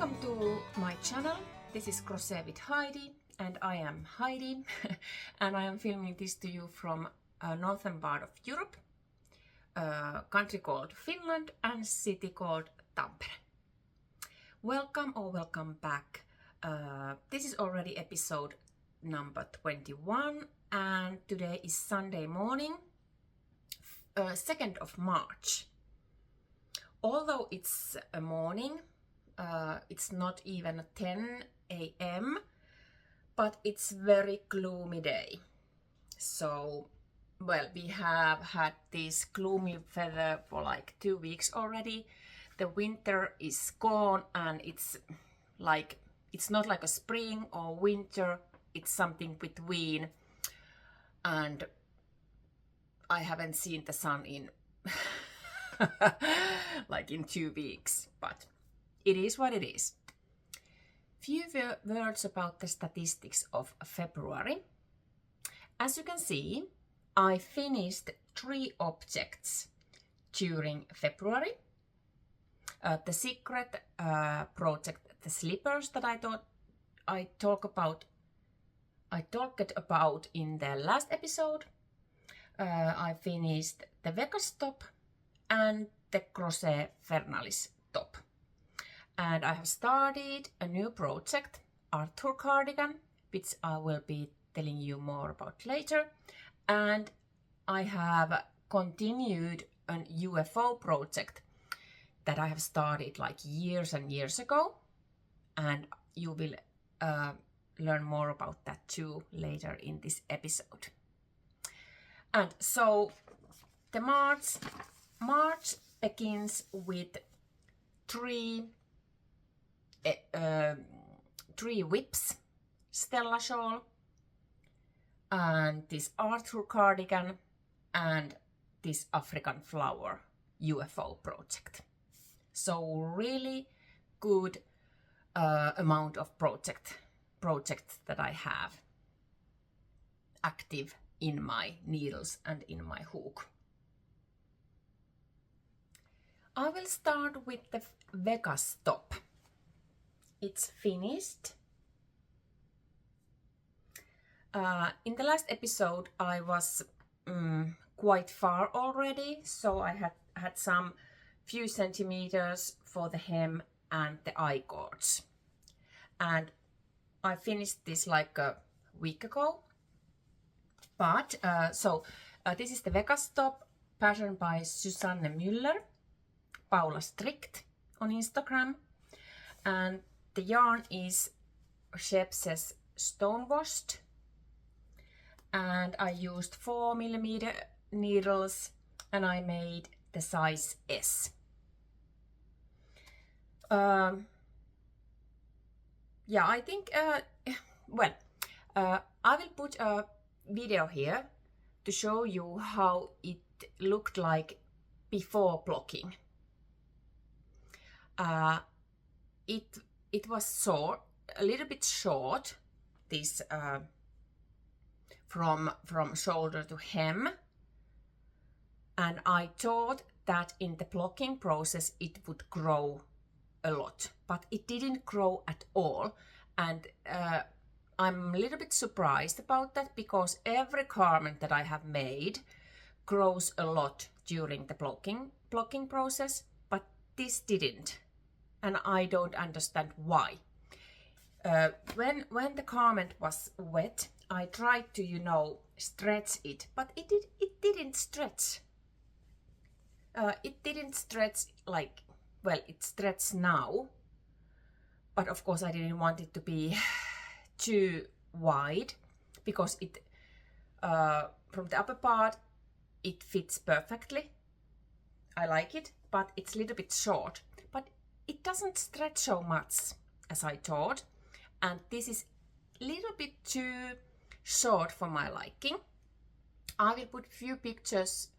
Welcome to my channel. This is Crochet with Heidi and I am Heidi and I am filming this to you from a northern part of Europe, a country called Finland and city called Tampere. Welcome or welcome back. This is already episode number 21 and today is Sunday morning, 2nd of March. Although it's a morning, it's not even 10 a.m., but it's very gloomy day. So, well, we have had this gloomy weather for like 2 weeks already. The winter is gone and it's not like a spring or winter, it's something between. And I haven't seen the sun in like in 2 weeks, but it is what it is. Few words about the statistics of February. As you can see, I finished 3 objects during February. The secret project, the slippers that I thought I talked about in the last episode. I finished the Vegas top and the Crochet Vernalis top. And I have started a new project, Arthur cardigan, which I will be telling you more about later. And I have continued an UFO project that I have started like years and years ago. And you will learn more about that too later in this episode. And so the March begins with three whips, Stella shawl, and this Arthur cardigan, and this African flower UFO project. So really good amount of projects that I have active in my needles and in my hook. I will start with the Vegas top. It's finished. In the last episode I was quite far already, so I had some few centimeters for the hem and the eye cords. And I finished this like a week ago. But this is the Vegas top, patterned by Susanne Müller, Paula Strict on Instagram, and the yarn is Shepses stone washed, and I used 4mm needles and I made the size S. I think I will put a video here to show you how it looked like before blocking. It was a little bit short, this from shoulder to hem, and I thought that in the blocking process it would grow a lot, but it didn't grow at all. And I'm a little bit surprised about that, because every garment that I have made grows a lot during the blocking process, but this didn't. And I don't understand why. When the garment was wet, I tried to, stretch it, but it didn't stretch. It didn't stretch it stretches now. But of course I didn't want it to be too wide, because it from the upper part it fits perfectly. I like it, but it's a little bit short. But it doesn't stretch so much as I thought, and this is a little bit too short for my liking. I will put few pictures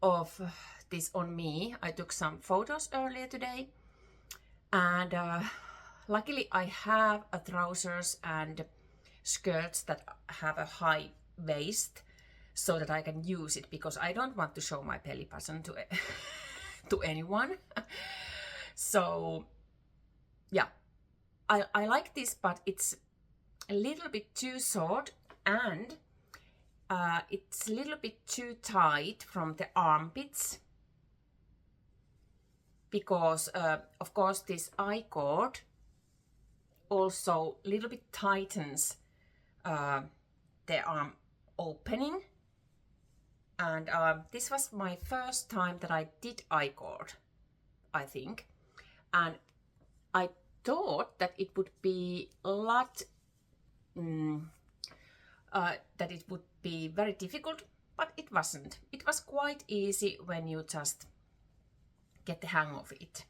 of this on me. I took some photos earlier today, and luckily I have a trousers and skirts that have a high waist so that I can use it, because I don't want to show my belly button to anyone. So yeah, I like this, but it's a little bit too short, and it's a little bit too tight from the armpits, because of course this I-cord also a little bit tightens the arm opening. And this was my first time that I did I-cord, I think, and I thought that it would be a lot, that it would be very difficult, but it wasn't. It was quite easy when you just get the hang of it.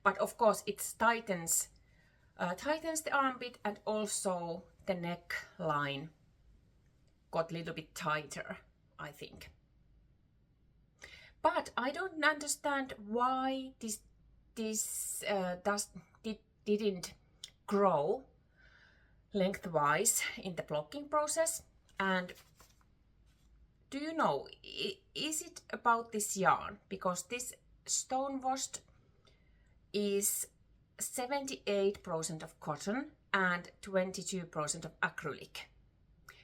But of course it tightens the armpit, and also the neckline got a little bit tighter, I think. But I don't understand why this didn't grow lengthwise in the blocking process. And do you know, is it about this yarn? Because this stone washed is 78% of cotton and 22% of acrylic.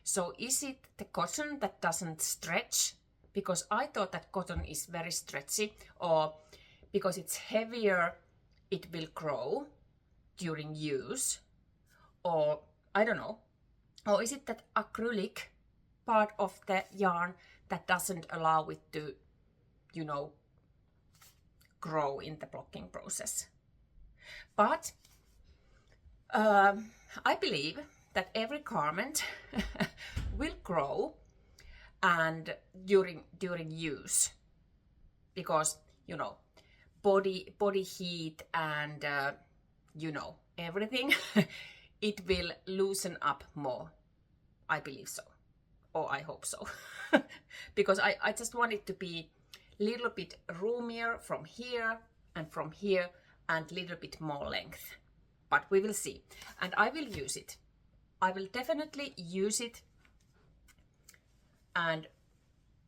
So is it the cotton that doesn't stretch? Because I thought that cotton is very stretchy, or because it's heavier it will grow during use, or I don't know. Or is it that acrylic part of the yarn that doesn't allow it to, you know, grow in the blocking process? But I believe that every garment will grow and during use, because, you know, body heat and you know, everything, it will loosen up more. I believe so, or I hope so. Because I just want it to be a little bit roomier from here and from here, and a little bit more length. But we will see. And I will use it. I will definitely use it, and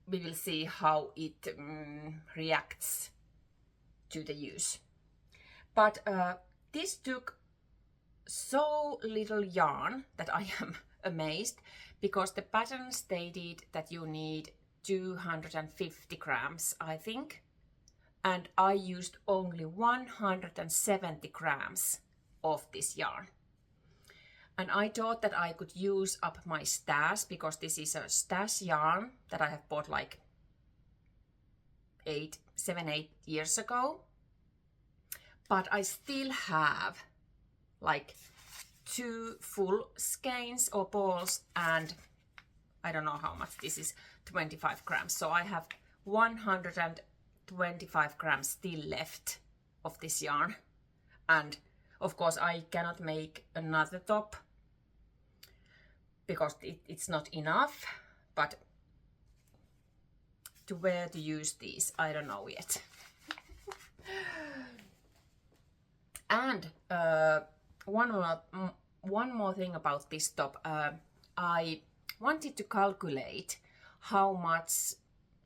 we will see how it reacts to the use. But this took so little yarn that I am amazed, because the pattern stated that you need 250 grams, I think, and I used only 170 grams of this yarn. And I thought that I could use up my stash, because this is a stash yarn that I have bought like 8 years ago. But I still have like 2 full skeins or balls, and I don't know how much this is, 25 grams. So I have 125 grams still left of this yarn. And of course I cannot make another top, because it's not enough. But to where to use these, I don't know yet. And one more thing about this top. I wanted to calculate how much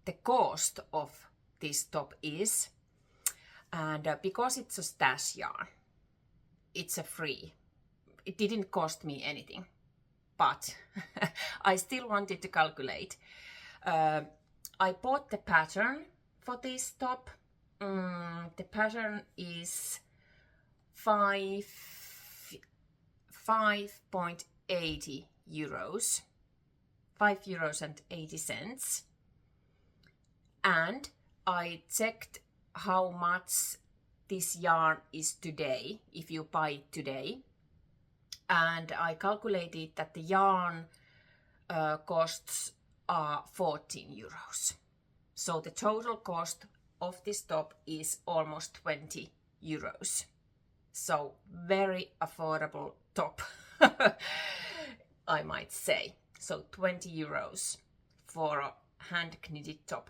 the cost of this top is, and because it's a stash yarn, it's a free. It didn't cost me anything, but I still wanted to calculate. I bought the pattern for this top. The pattern is 5.80 euros, 5.80 €. And I checked how much this yarn is today, if you buy it today. And I calculated that the yarn costs are 14 euros. So the total cost of this top is almost 20 euros. So very affordable top, I might say. So 20 euros for a hand knitted top.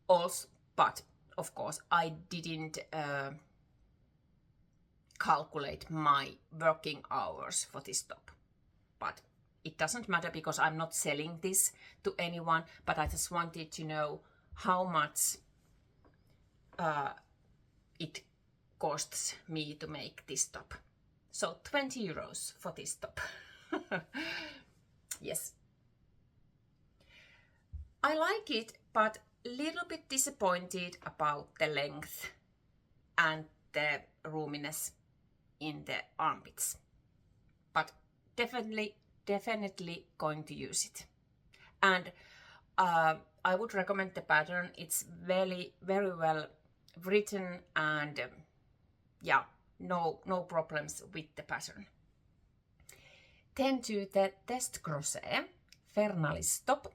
Also, but of course I didn't calculate my working hours for this top. But it doesn't matter, because I'm not selling this to anyone, but I just wanted to know how much it costs me to make this top. So 20 euros for this top. Yes. I like it, but a little bit disappointed about the length and the roominess in the armpits. But definitely going to use it. And I would recommend the pattern. It's very well written, and yeah, no problems with the pattern. Then to the test crochet Vernalis top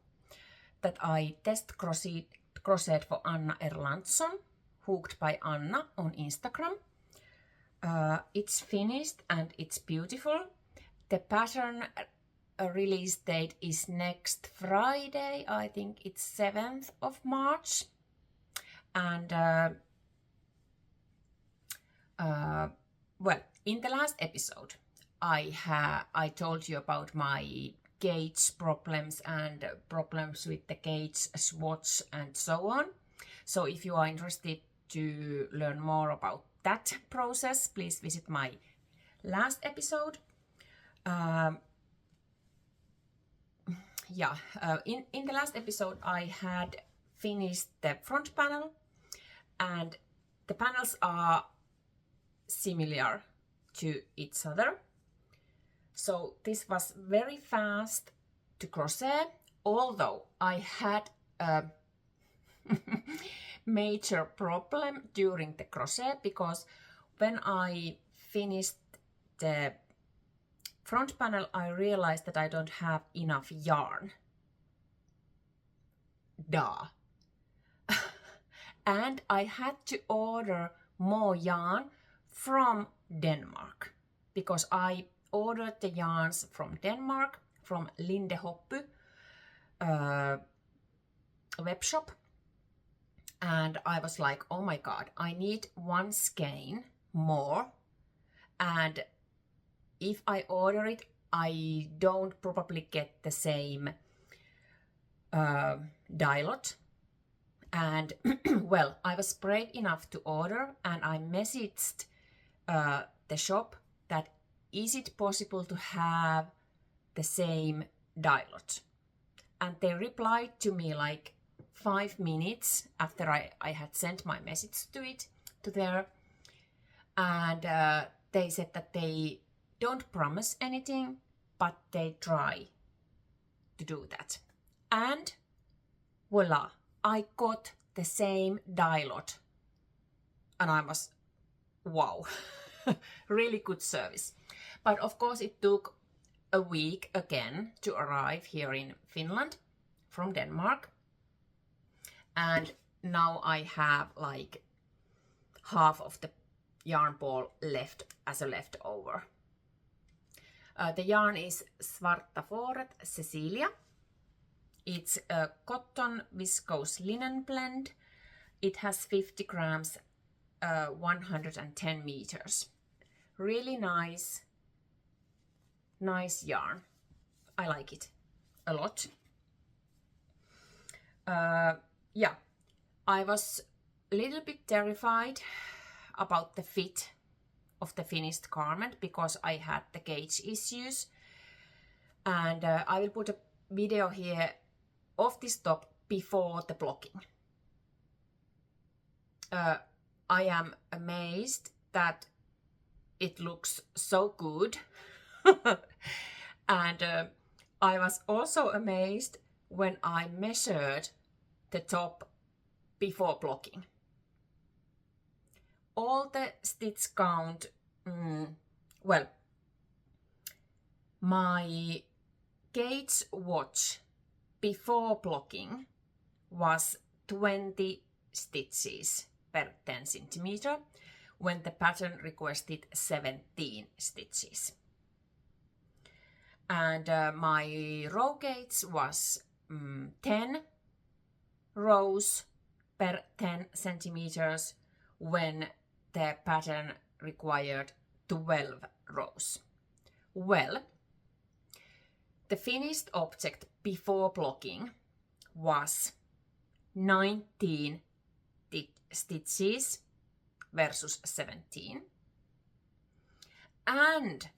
that I test crocheted for Anna Erlandsson, hooked by Anna on Instagram. It's finished and it's beautiful. The pattern release date is next Friday. I think it's 7th of March. And well, in the last episode, I told you about my gauge problems and problems with the gauge swatch and so on. So if you are interested to learn more about that process, please visit my last episode. In the last episode I had finished the front panel, and the panels are similar to each other. So this was very fast to crochet, although I had a major problem during the crochet, because when I finished the front panel, I realized that I don't have enough yarn. Duh. And I had to order more yarn from Denmark, because I ordered the yarns from Denmark, from Linde Hoppy web shop. And I was like, oh my god, I need one skein more, and if I order it, I don't probably get the same dye lot. And well, I was brave enough to order, and I messaged the shop that is it possible to have the same dye lot. And they replied to me like 5 minutes after I had sent my message to there, and they said that they don't promise anything, but they try to do that. And voila, I got the same dye lot, and I was, wow, really good service. But of course it took a week again to arrive here in Finland from Denmark. And now I have like half of the yarn ball left as a leftover. The yarn is Svarta Fåret Cecilia. It's a cotton viscose linen blend. It has 50 grams, 110 meters. Really nice yarn. I like it a lot. Yeah, I was a little bit terrified about the fit of the finished garment because I had the gauge issues. And I will put a video here of this top before the blocking. I am amazed that it looks so good. And I was also amazed when I measured the top before blocking. All the stitch count, well, my gauge watch before blocking was 20 stitches per 10 centimeter, when the pattern requested 17 stitches. And my row gauge was 10 rows per 10 centimeters, when the pattern required 12 rows. Well, the finished object before blocking was 19 stitches versus 17. and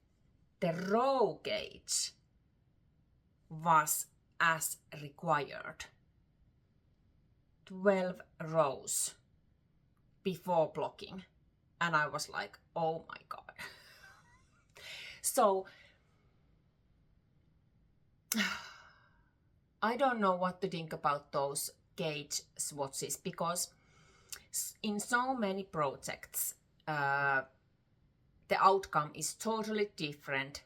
the row gauge was as required. 12 rows before blocking, and I was like, oh my god. So I don't know what to think about those gauge swatches, because in so many projects the outcome is totally different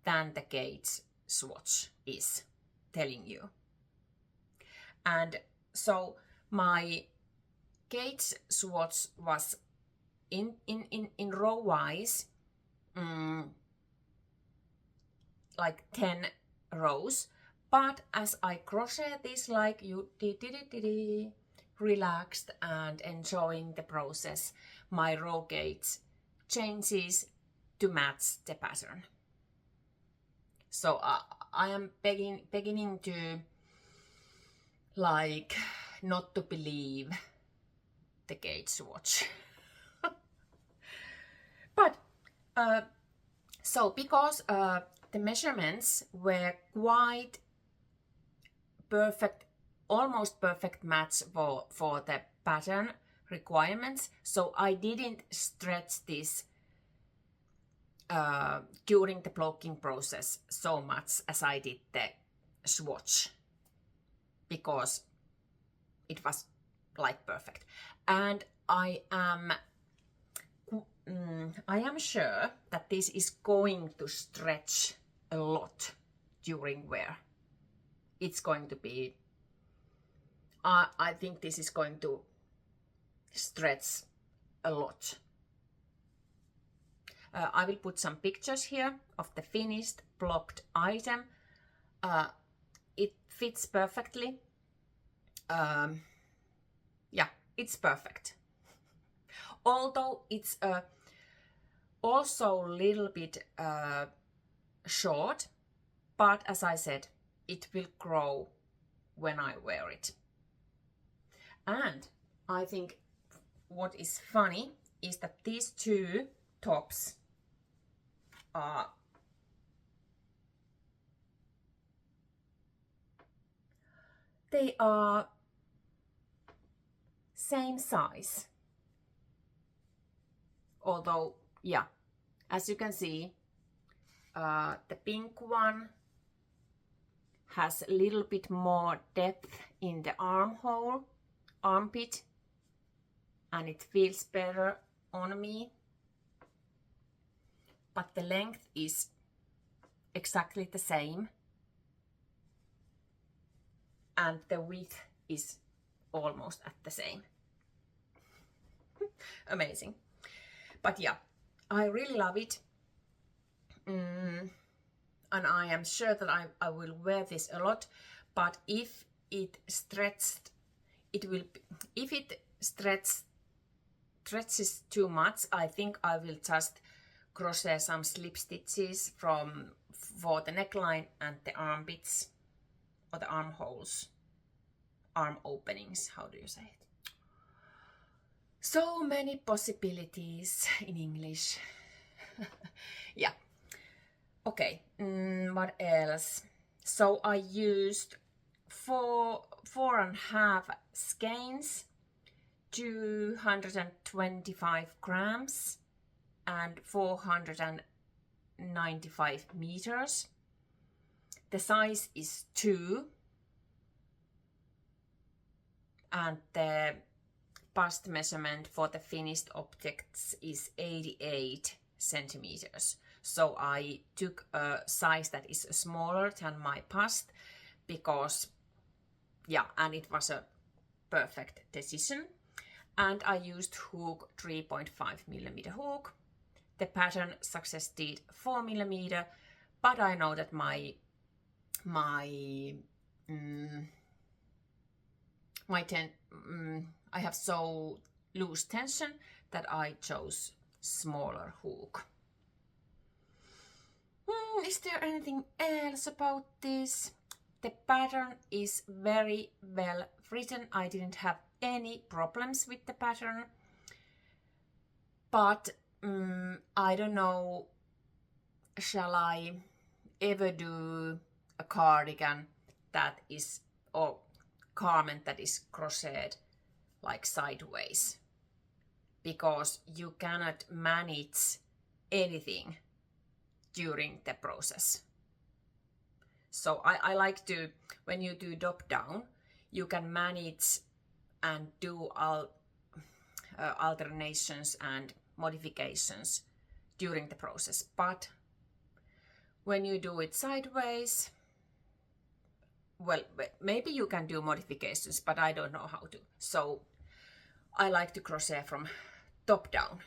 than the gauge swatch is telling you. And so my gauge swatch was in row wise like 10 rows, but as I crochet this like you relaxed and enjoying the process, my row gauge changes to match the pattern. So I am beginning to like not to believe the gauge swatch. But so because the measurements were quite perfect, almost perfect match for the pattern requirements, so I didn't stretch this during the blocking process so much as I did the swatch, because it was like perfect. And I am sure that this is going to stretch a lot during wear. It's going to be, I think this is going to stretch a lot. I will put some pictures here of the finished blocked item. It fits perfectly. Yeah, it's perfect. Although it's also a little bit short, but as I said, it will grow when I wear it. And I think what is funny is that these two tops are same size. Although, yeah, as you can see, the pink one has a little bit more depth in the armpit, and it feels better on me. But the length is exactly the same, and the width is almost at the same. Amazing. But yeah, I really love it. And I am sure that I will wear this a lot, but if it stretched, if it stretches too much, I think I will just crochet some slip stitches for the neckline and the armpits, or the armholes, arm openings, how do you say it? So many possibilities in English. Yeah. Okay, what else? So I used 4.5 skeins, 225 grams, and 495 meters. The size is 2, and the bust measurement for the finished objects is 88 centimeters. So I took a size that is smaller than my bust, because, yeah, and it was a perfect decision. And I used hook 3.5mm hook. The pattern suggested 4mm, but I know that I have so loose tension that I chose smaller hook. Is there anything else about this? The pattern is very well written. I didn't have any problems with the pattern, but I don't know shall I ever do a cardigan that is, or garment that is crocheted like sideways, because you cannot manage anything during the process. So I like to, when you do top down, you can manage and do alternations and modifications during the process. But when you do it sideways, well, maybe you can do modifications, but I don't know how to. So I like to crochet from top down.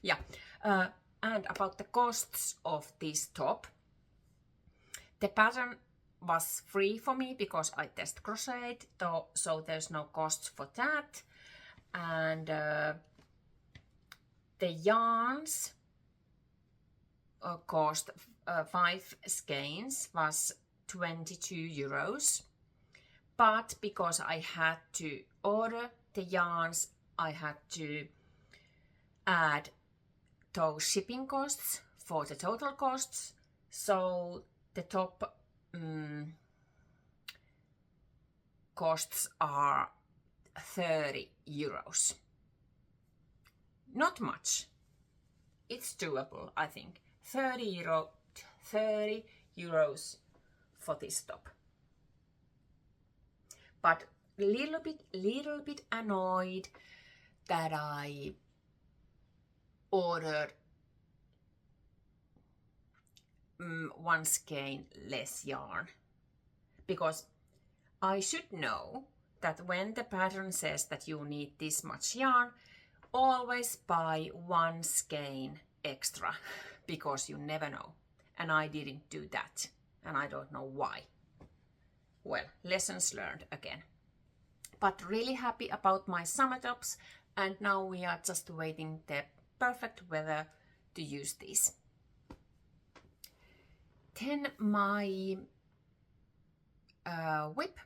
Yeah. And about the costs of this top, the pattern was free for me because I test crocheted, so there's no cost for that. And the yarns cost 5 skeins, was 22 euros. But because I had to order the yarns, I had to add those shipping costs for the total costs. So the top costs are 30 euros. Not much. It's doable, I think. 30 euros for this top. But little bit annoyed that I ordered 1 skein less yarn, because I should know that when the pattern says that you need this much yarn, always buy 1 skein extra, because you never know. And I didn't do that, and I don't know why. Well, lessons learned again. But really happy about my summer tops, and now we are just waiting the perfect weather to use these. Then my whip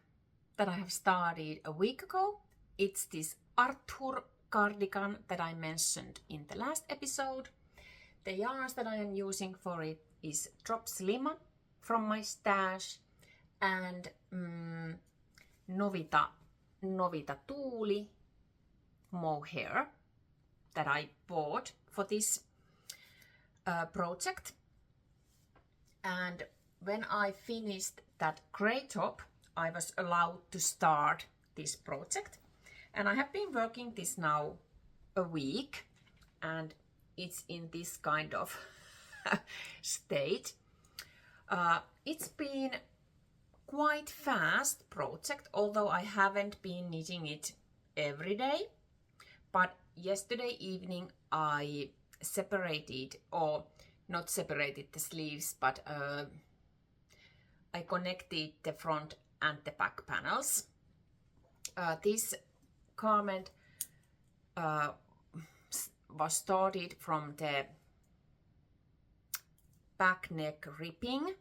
that I have started a week ago. It's this Arthur cardigan that I mentioned in the last episode. The yarns that I am using for it is Drops Lima from my stash and Novita Tuuli mohair that I bought for this project. And when I finished that grey top, I was allowed to start this project. And I have been working this now a week, and it's in this kind of state. It's been quite fast project, although I haven't been knitting it every day. But yesterday evening I separated, or not separated the sleeves, but I connected the front and the back panels. This garment was started from the back neck ripping,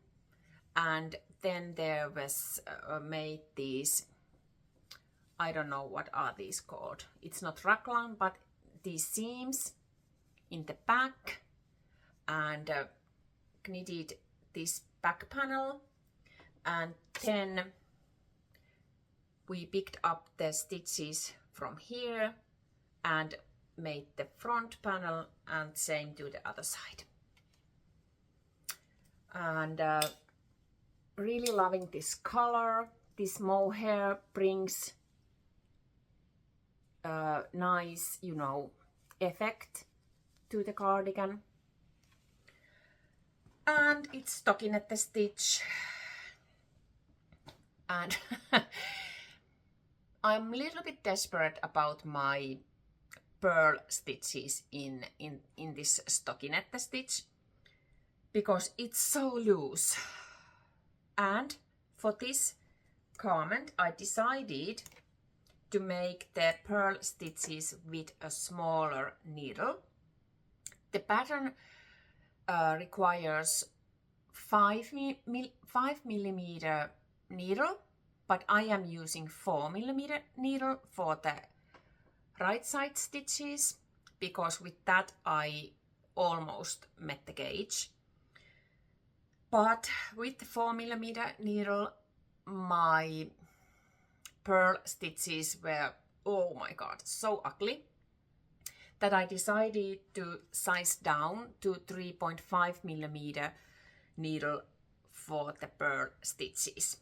and then there was made these, I don't know what are these called. It's not raglan, but these seams in the back, and knitted this back panel, and then we picked up the stitches from here and made the front panel, and same to the other side. And really loving this color. This mohair brings nice, you know, effect to the cardigan. And it's stockinette the stitch. And I'm a little bit desperate about my pearl stitches in this stockinette stitch, because it's so loose. And for this garment I decided to make the pearl stitches with a smaller needle. The pattern requires 5mm needle, but I am using 4mm needle for the right side stitches, because with that I almost met the gauge. But with the 4mm needle, my purl stitches were, oh my god, so ugly that I decided to size down to 3.5mm needle for the purl stitches.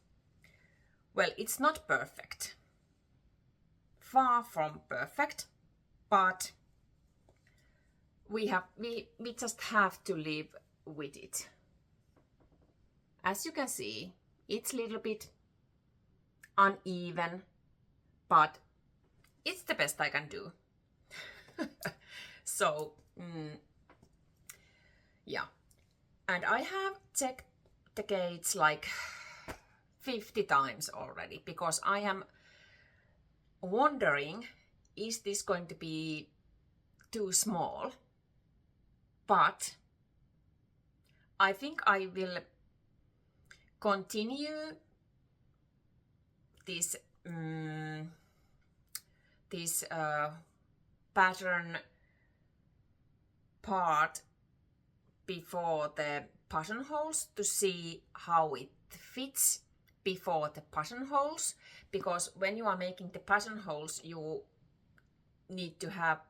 Well, it's not perfect. Far from perfect, but we just have to live with it. As you can see, it's a little bit uneven, but it's the best I can do. So, yeah. And I have checked the gauge like 50 times already, because I am wondering, is this going to be too small? But I think I will continue this pattern part before the buttonholes to see how it fits before the buttonholes, because when you are making the buttonholes you need to have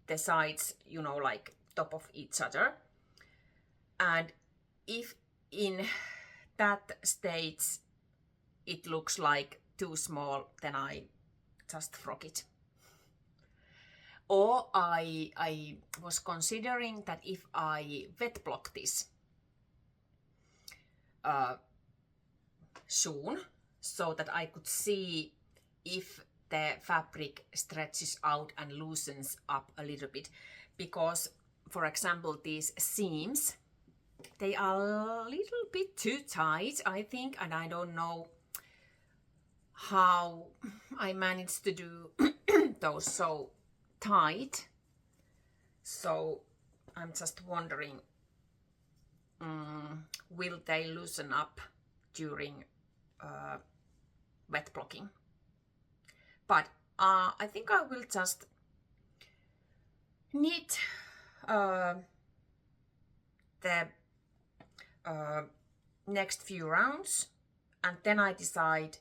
the sides, you know, like top of each other, and if in that stage it looks like too small, then I just frock it. Or I was considering that if I wet block this soon, so that I could see if the fabric stretches out and loosens up a little bit, because for example these seams, they are a little bit too tight, I think, and I don't know how I managed to do those so tight. So I'm just wondering, will they loosen up during wet blocking? But I think I will just knit the next few rounds, and then I decide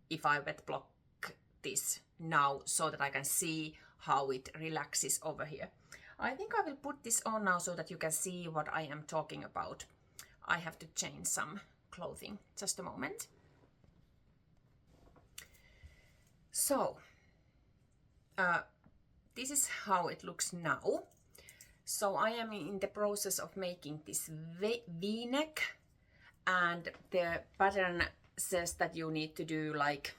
if I wet block this now, so that I can see how it relaxes over here. I think I will put this on now so that you can see what I am talking about. I have to change some clothing, just a moment. So this is how it looks now. So I am in the process of making this V-neck, and the pattern says that you need to do like,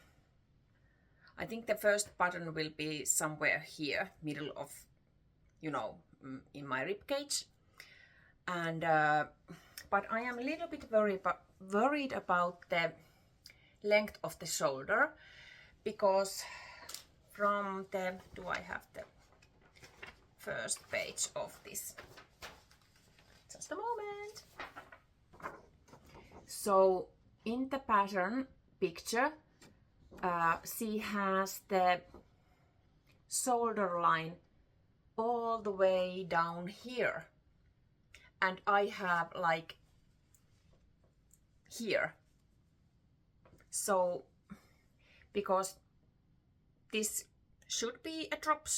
I think the first button will be somewhere here, middle of, you know, in my rib cage. And but I am a little bit worried about the length of the shoulder, because from the, do I have the first page of this? Just a moment. So in the pattern picture, she has the shoulder line all the way down here, and I have like here. So because this should be a drop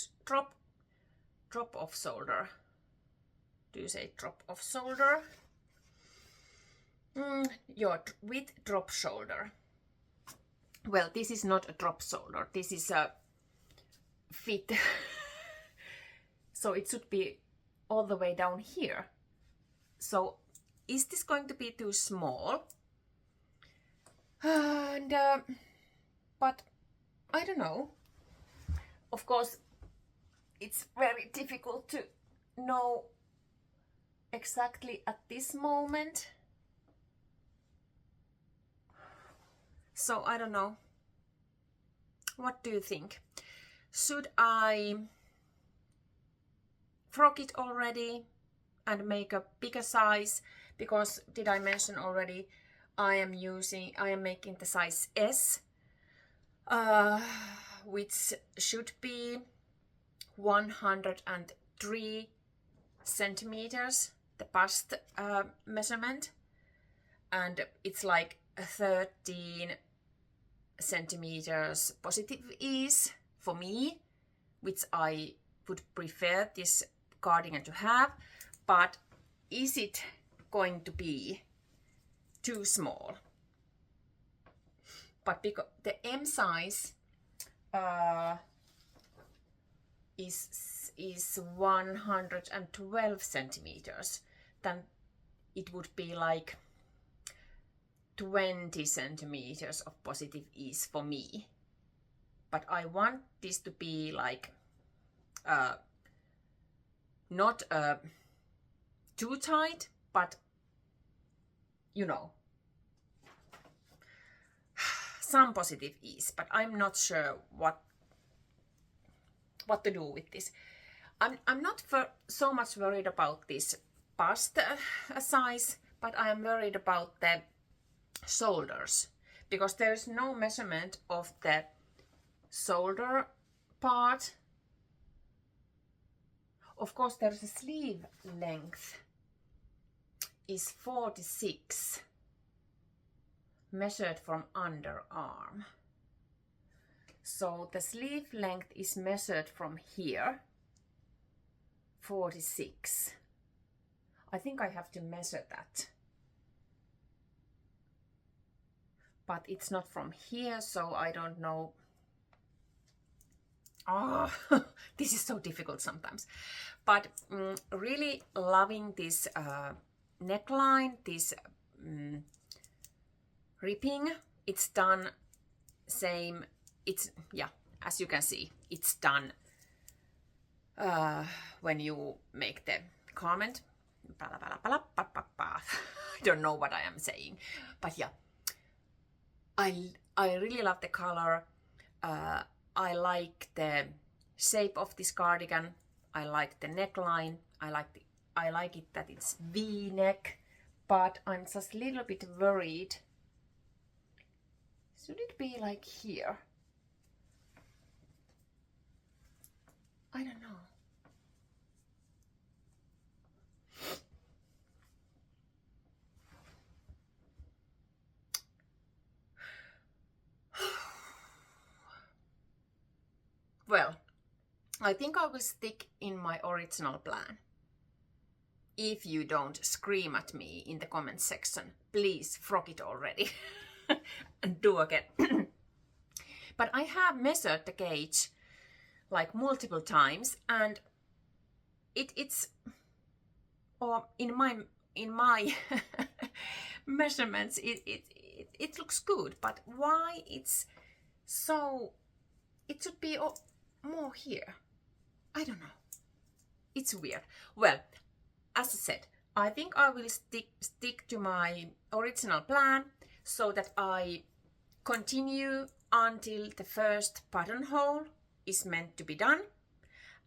off shoulder. Do you say drop off shoulder? Yeah, with drop shoulder. Well, this is not a drop shoulder, this is a fit. So it should be all the way down here. So is this going to be too small? And but I don't know. Of course, it's very difficult to know exactly at this moment. So I don't know. What do you think? Should I frock it already and make a bigger size? Because did I mention already, I am making the size S, which should be 103 centimeters, the bust measurement, and it's like 13 centimeters positive ease for me, which I would prefer this cardigan to have. But is it going to be too small? But because the M size is 112 centimeters, then it would be like 20 centimeters of positive ease for me. But I want this to be like not too tight, but you know, some positive ease. But I'm not sure what to do with this. I'm not so much worried about this bust size, but I am worried about the shoulders, because there is no measurement of the shoulder part. Of course, there's a sleeve length is 46 measured from underarm. So the sleeve length is measured from here, 46. I think I have to measure that. But it's not from here, so I don't know. Oh, this is so difficult sometimes. But really loving this neckline, this ripping. It's done same. It's, yeah, as you can see, it's done when you make the garment. I don't know what I am saying, but yeah, I really love the color. I like the shape of this cardigan. I like the neckline. I like it that it's V-neck, but I'm just a little bit worried. Should it be like here? I don't know. Well, I think I will stick in my original plan. If you don't scream at me in the comment section, please frock it already and do again. But I have measured the gauge like multiple times, and it's or in my measurements it looks good. But why it's so? It should be more here. I don't know. It's weird. Well, as I said, I think I will stick to my original plan, so that I continue until the first buttonhole is meant to be done,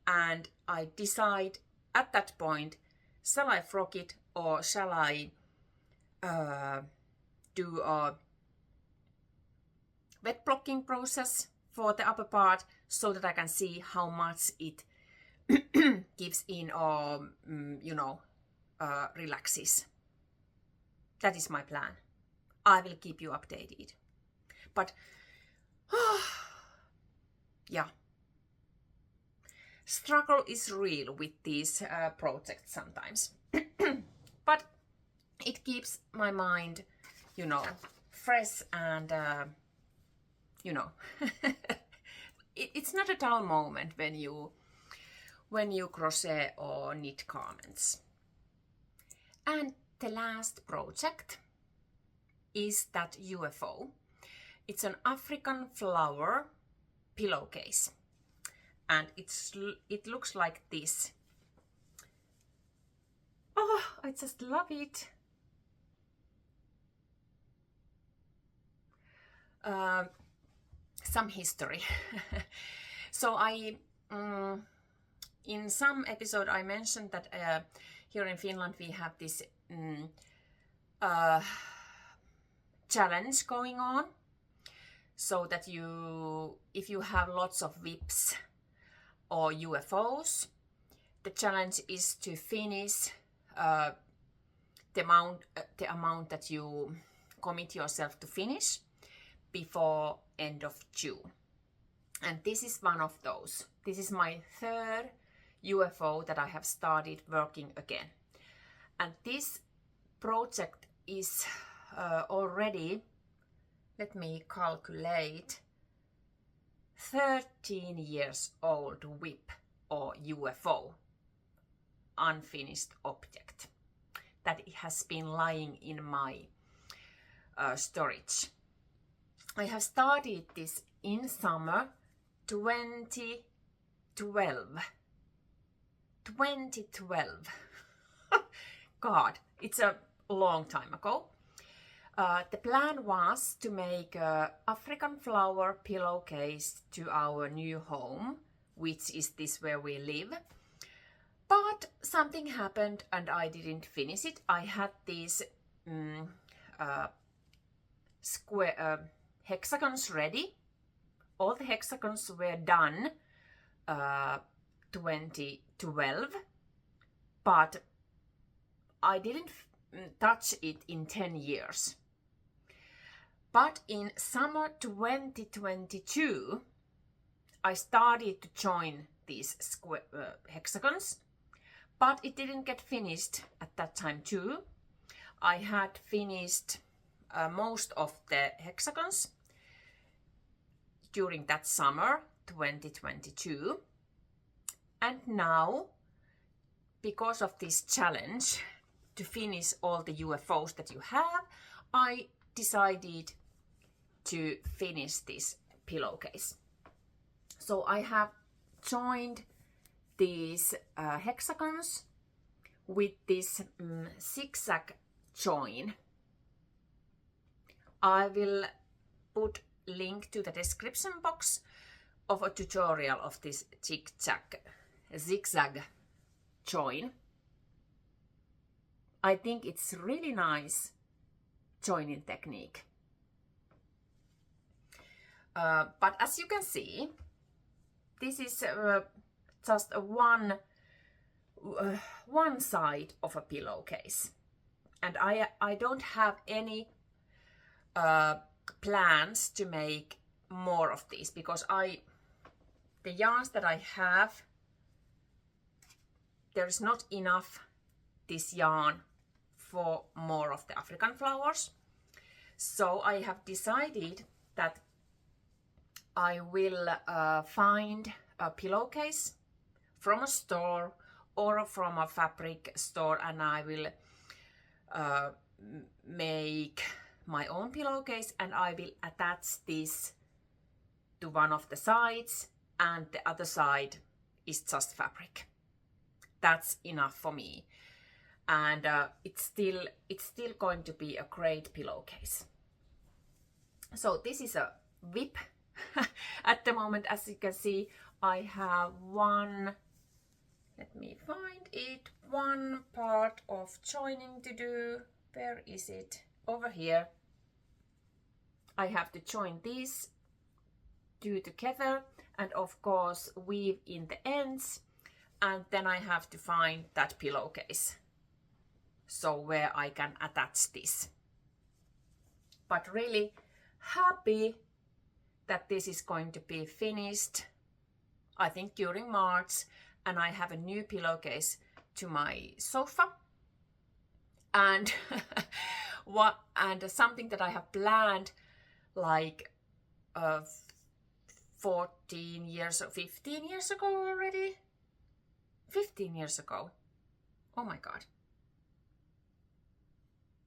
and I decide at that point, shall I frock it or shall I do a wet blocking process for the upper part, so that I can see how much it gives in or relaxes. That is my plan. I will keep you updated. But yeah, struggle is real with these projects sometimes. But it keeps my mind, fresh and it's not a dull moment when you crochet or knit garments. And the last project is that UFO. It's an African flower pillowcase, and it looks like this. Oh, I just love it. Some history. So in some episode I mentioned that here in Finland we have this challenge going on, so that if you have lots of whips or UFOs, the challenge is to finish the amount that you commit yourself to finish before end of June. And this is one of those. This is my third UFO that I have started working again. And this project is already, let me calculate, 13 years old WIP or UFO, unfinished object, that it has been lying in my storage. I have started this in summer 2012. 2012. God, it's a long time ago. The plan was to make an African flower pillowcase to our new home, which is this where we live. But something happened and I didn't finish it. I had these square hexagons ready. All the hexagons were done 2012, but I didn't touch it in 10 years. But in summer 2022, I started to join these square hexagons, but it didn't get finished at that time too. I had finished most of the hexagons during that summer 2022, and now, because of this challenge to finish all the UFOs that you have, I decided to finish this pillowcase. So I have joined these hexagons with this zigzag join. I will put link to the description box of a tutorial of this zigzag join. I think it's really nice joining technique. But as you can see, this is just one side of a pillowcase, and I don't have any plans to make more of these, because the yarns that I have, there is not enough this yarn for more of the African flowers. So I have decided that I will find a pillowcase from a store or from a fabric store, and I will make my own pillowcase, and I will attach this to one of the sides, and the other side is just fabric. That's enough for me, and it's still going to be a great pillowcase. So this is a WIP. At the moment, as you can see, I have one, let me find it, one part of joining to do. Where is it? Over here. I have to join these two together and of course weave in the ends, and then I have to find that pillowcase, so where I can attach this. But really happy that this is going to be finished, I think during March, and I have a new pillowcase to my sofa. And something that I have planned like 14 years or 15 years ago already. 15 years ago. Oh my god.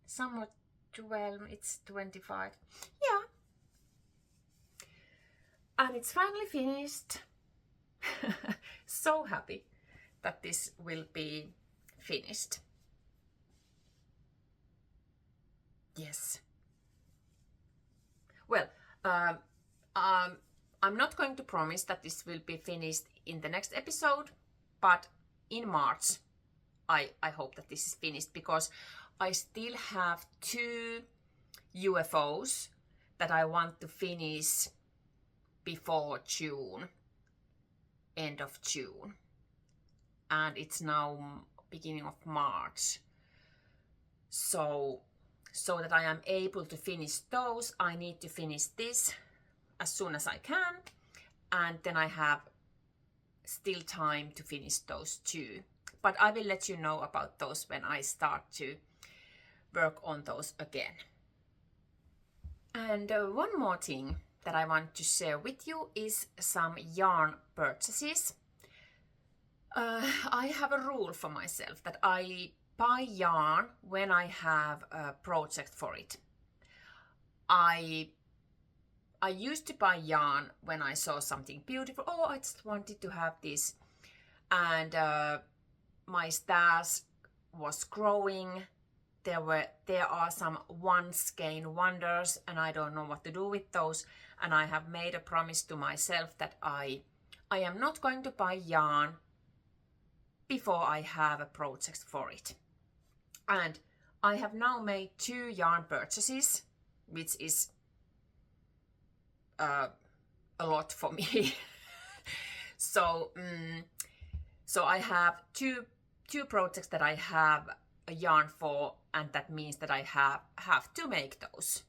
Somewhat 12, it's 25. Yeah. And it's finally finished. So happy that this will be finished. Yes. Well, I'm not going to promise that this will be finished in the next episode, but in March I hope that this is finished, because I still have 2 UFOs that I want to finish before June, end of June. and it's now beginning of March. So that I am able to finish those, I need to finish this as soon as I can, and then I have still time to finish those two. But I will let you know about those when I start to work on those again. And one more thing that I want to share with you is some yarn purchases. I have a rule for myself that I buy yarn when I have a project for it. I used to buy yarn when I saw something beautiful. Oh, I just wanted to have this. And my stash was growing. There are some one skein wonders, and I don't know what to do with those. And I have made a promise to myself that I am not going to buy yarn before I have a project for it. And I have now made 2 yarn purchases, which is a lot for me. So I have two projects that I have a yarn for, and that means that I have to make those.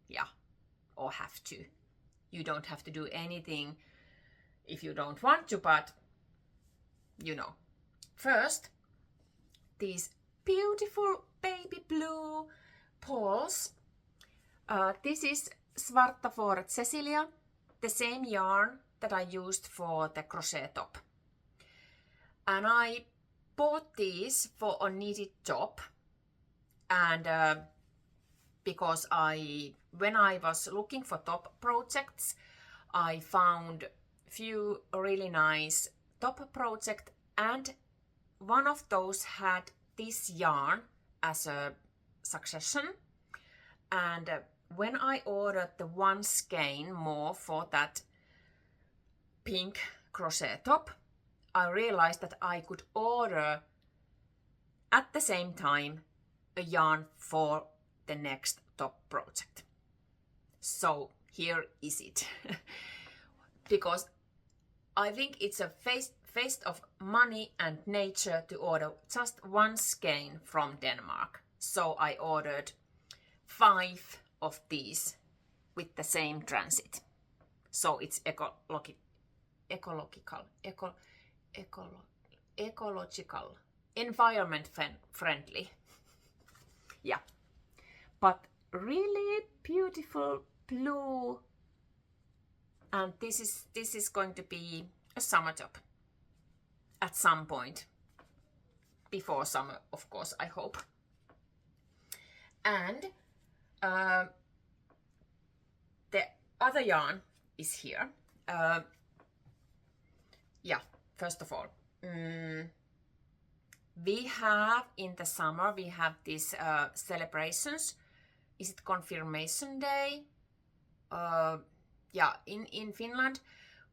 Yeah, or have to. You don't have to do anything if you don't want to, but you know. First, these beautiful baby blue poles. This is Svarta Fåret Cecilia, the same yarn that I used for the crochet top. And I bought these for a knitted top, and because when I was looking for top projects, I found few really nice top projects, and one of those had this yarn as a succession. And when I ordered the one skein more for that pink crochet top, I realized that I could order at the same time a yarn for the next top project. So here is it. Because I think it's a waste of money and nature to order just one skein from Denmark. So I ordered 5 of these with the same transit. So it's ecological, environment friendly. Yeah, but really beautiful blue, and this is going to be a summer top at some point before summer, of course, I hope. And the other yarn is here. Yeah, first of all, we have in the summer, we have these celebrations. Is it confirmation day? Yeah, in Finland,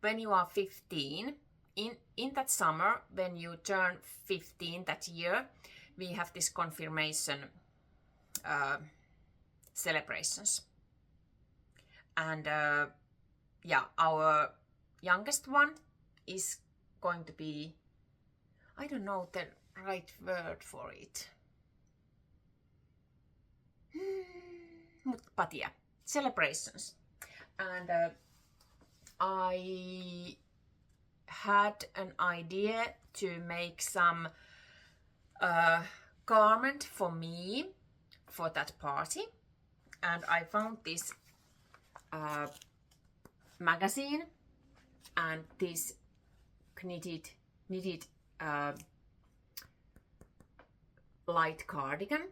when you are 15, in that summer, when you turn 15 that year, we have this confirmation celebrations. And yeah, our youngest one is going to be, I don't know the right word for it. But yeah, celebrations. And I had an idea to make some garment for me for that party, and I found this magazine and this knitted light cardigan,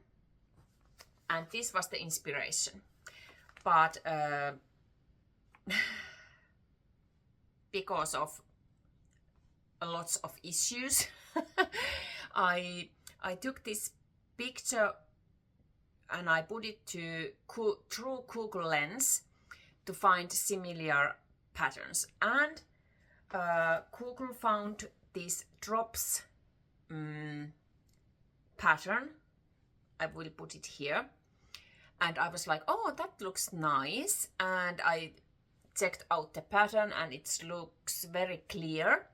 and this was the inspiration. But because of lots of issues, I took this picture and I put it through Google Lens to find similar patterns, and Google found this drops pattern. I will put it here, and I was like, oh, that looks nice, and I checked out the pattern and it looks very clear.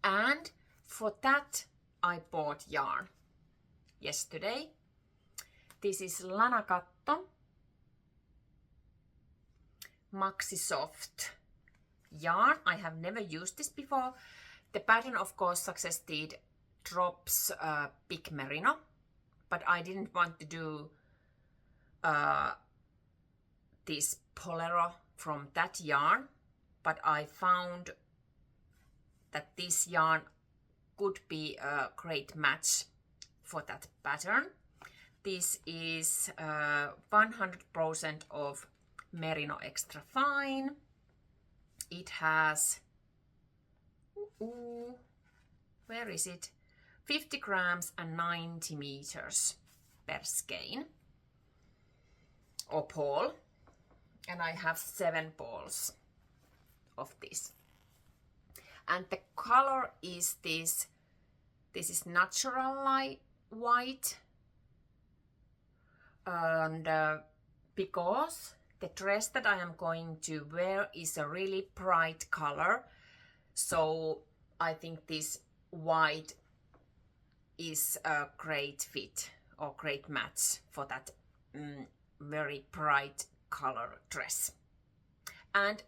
And for that I bought yarn yesterday. This is Lanakatto Maxi Soft yarn. I have never used this before. The pattern of course suggested drops big merino, but I didn't want to do this Polero from that yarn, but I found that this yarn could be a great match for that pattern. This is 100% of merino extra fine. It has, where is it? 50 grams and 90 meters per skein or ball, and I have 7 balls of this. And the color is this is natural light white, and because the dress that I am going to wear is a really bright color, so I think this white is a great fit or great match for that very bright color dress. And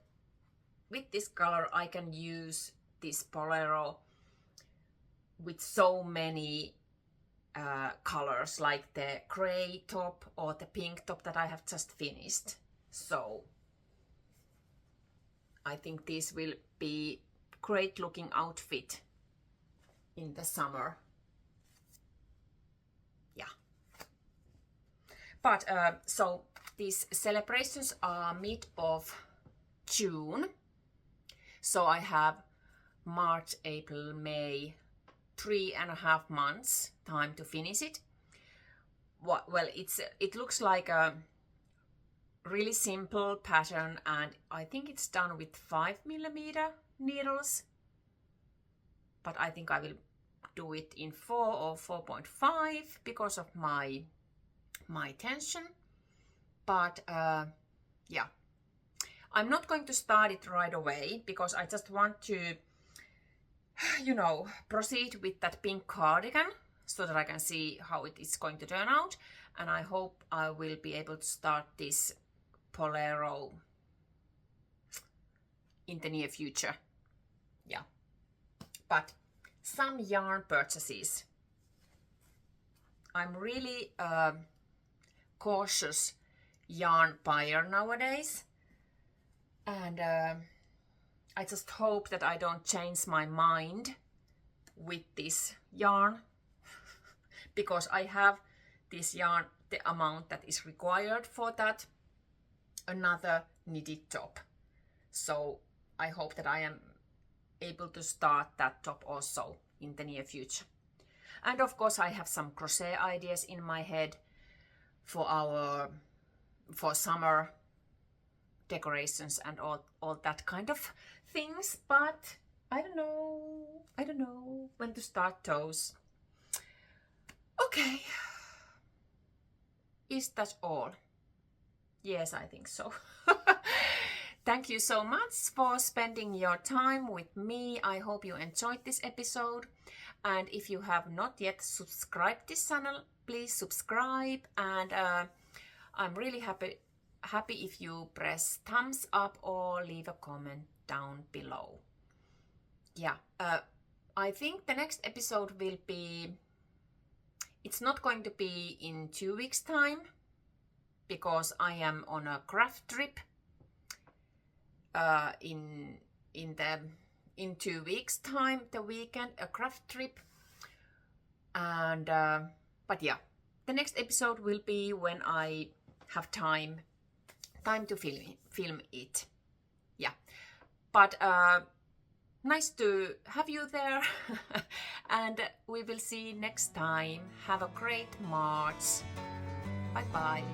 with this color I can use this Polero with so many colors, like the gray top or the pink top that I have just finished. So I think this will be great looking outfit in the summer. Yeah. But so these celebrations are mid of June. So I have March, April, May, 3.5 months time to finish it. Well, it looks like a really simple pattern, and I think it's done with 5mm needles, but I think I will do it in 4 or 4.5 because of my tension. But yeah, I'm not going to start it right away because I just want to, you know, proceed with that pink cardigan so that I can see how it is going to turn out, and I hope I will be able to start this Polero in the near future. Yeah, but some yarn purchases. I'm really cautious yarn buyer nowadays, and I just hope that I don't change my mind with this yarn because I have this yarn, the amount that is required for that another knitted top. So I hope that I am able to start that top also in the near future. And of course I have some crochet ideas in my head for summer decorations and all that kind of things, but I don't know when to start those. Okay, is that all? Yes, I think so. Thank you so much for spending your time with me. I hope you enjoyed this episode, and if you have not yet subscribed this channel, please subscribe, and I'm really happy if you press thumbs up or leave a comment down below. Yeah, I think the next episode will be, it's not going to be in 2 weeks time because I am on a craft trip in 2 weeks time, the weekend, a craft trip, and but yeah, the next episode will be when I have time to film it. Yeah, but nice to have you there and we will see next time. Have a great March. Bye bye.